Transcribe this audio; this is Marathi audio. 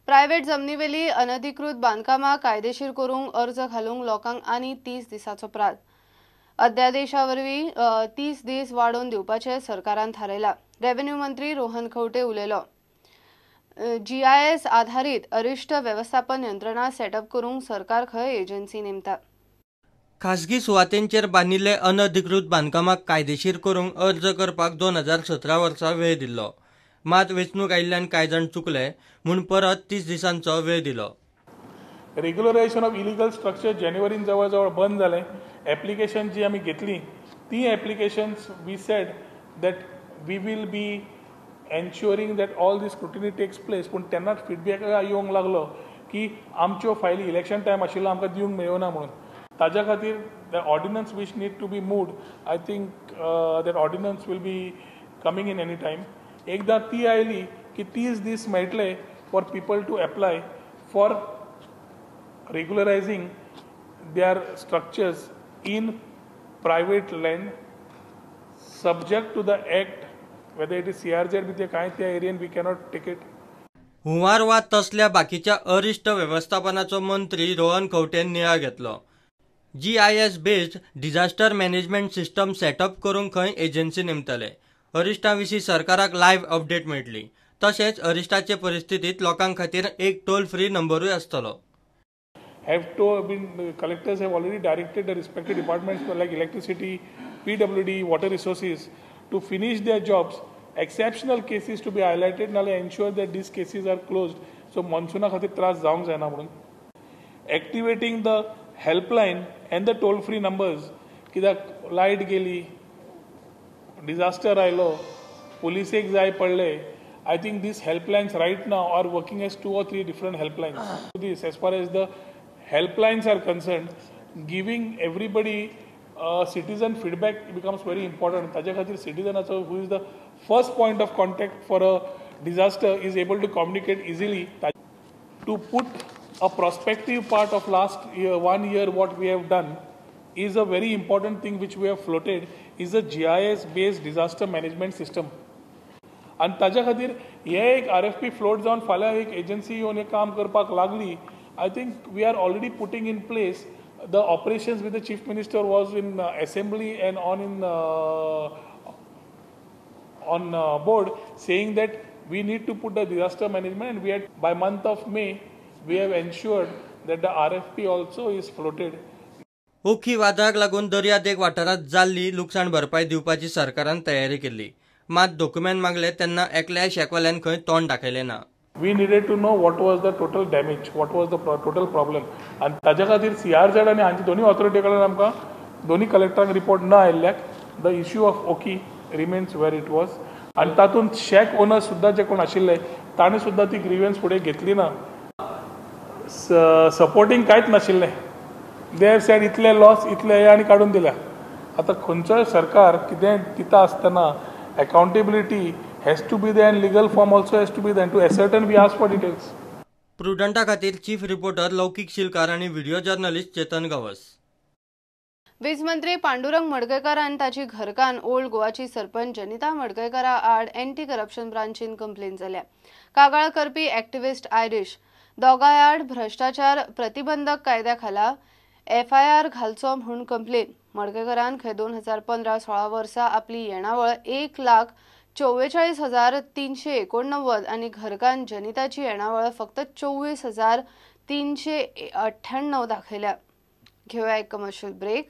प्रायव्हेट जमनीवेली अनधिकृत बांधकामां कायदेशीर करूंक अर्ज घालूंक लोकांक आनी 30 दिसांचो प्राझ अध्यादेशावरवीं 30 दीस वाडोवन दिवपाचें सरकारान थारायला। रेव्हेन्यू मंत्री रोहन खंवटे उलयलो। GIS आधारित अरिश्ट व्यवस्थापन यंत्रणा सेटअप करूंक सरकार खंय एजन्सी नेमता। खासगी सुवातेंचेर बांदिल्ले अनधिकृत बांदकामाक कायदेशीर करूंक अर्ज करपाक 2017 वर्सा वेळ दिल्लो। मात वेंचणूक आयिल्ल्यान कांय जाण चुकले म्हूण परत 30 दिसांचो वेळ दिलो। रेग्युलरायझेशन ऑफ इलिगल स्ट्रक्चर जानेवारीन जवळ जवळ बंद जालें। एप्लिकेशन जी आमी घेतली ती applications we said that we will be ensuring that all the scrutiny takes place. पूण तेन्नाच फीडबॅक येवंक लागलो की आमच्यो फायली इलेक्शन टायम आशिल्लो आमकां दिवंक मेळना म्हणून। ताज्या खातीर the ordinance which need to be moved I think that ordinance will be coming in any time. एकदां ती आयली की 30 दीस मेळटले for people to apply for regularizing their structures in private land subject to the act, whether it is CRZ with the kind area we cannot take it. हुंवार वा तसल्या बाकीच्या अरिश्ट व्यवस्थापनाचो मंत्री रोहन खंवटेन नियाळ घेतलो। GIS based disaster management system setup करूंक खंय एजन्सी नेमतले। अरिश्टां विशीं सरकाराक लायव्ह अपडेट मेळटली। तशेंच अरिश्टाचे परिस्थितीत लोकां खातीर एक टोल फ्री नंबरूय आसतलो। Collectors have already directed the respective departments like electricity, PWD, water resources to finish their jobs. Exceptional cases to be highlighted and ensure that these cases are closed. So monsoona khatir tras jaवंक जायना म्हणून activating the helpline and the toll free numbers कित्याक लायट गेली, disaster आयलो, पुलिसेक जाय पडले. I think these helplines right now are working as 2 or 3 different helplines. This as far as the helplines are concerned, giving everybody citizen feedback becomes very important. ताज्या खातीर citizen who is the first point of contact for a disaster is able to communicate easily. To put a prospective part of last year, 1 year, what we have done is a very important thing which we have floated is a GIS based disaster management system. आणि ताज्या खातीर हे एक RFP फ्लोट जावन फाल्यां एक एजन्सी येवन एक काम करपाक लागली। I think we are already putting in place the operations with the Chief Minister was in assembly and on board saying that we need to put the disaster management, and we had by month of May we have ensured that the RFP also is floated. ओखी वादळाक लागून दर्यादेग वाठारांत जाल्ली लुकसाण भरपाई दिवपाची सरकारान तयारी केल्ली। मात डॉक्युमेंट मागले तेन्ना एकल्याय शेकवाल्यान खंय तोंड दाखयलें ना। We needed to know what was the total damage, what was the total problem. आणि ताज्या खातीर CRZ आणि हांची दोन्ही ऑथॉरिटी कडल्यान आमकां दोन्ही कलेक्टरांक रिपोर्ट न आयिल्ल्याक द इश्यू ऑफ ओकी रिमेन्स वेर इट वॉज। आणि तातूंत शेक ओनर सुद्दां जे कोण आशिल्ले ताणें सुद्दां ती ग्रीव्हन्स फुडें घेतली ना। सपोर्टींग कांयच नाशिल्लें। दे हॅव सेड इतले लॉस इतले हे आनी काडून दिल्या। आतां खंयचोय सरकार कितें दिता आसतना accountability has to be there and legal form also has to be there, and to ascertain we ask for details. प्रुडंटा खातीर चीफ रिपोर्टर लौकीक शिलकार आणि व्हिडिओ जर्नलिस्ट चेतन गावस। वीज मंत्री पांडुरंग मडकयकार आनी ताची घरकान्न ओल्ड गोवाची सरपंच जनिता मडकयकारा आड एंटी करप्शन ब्रांचीन कंप्लेन जाल्या। कागाळ करपी एक्टिविस्ट आयरिश दोगांय आड भ्रष्टाचार प्रतिबंधक कायद्या खाला FIR घालचो म्हूण कंप्लेन। मडकयकारान खंय 2015-16 वर्सा आपली येणावळ 1,44,389 आनी घरकान्न जनिताची येणावळ फक्त 24,398 दाखयल्या। घेऊया एक कमर्शियल ब्रेक।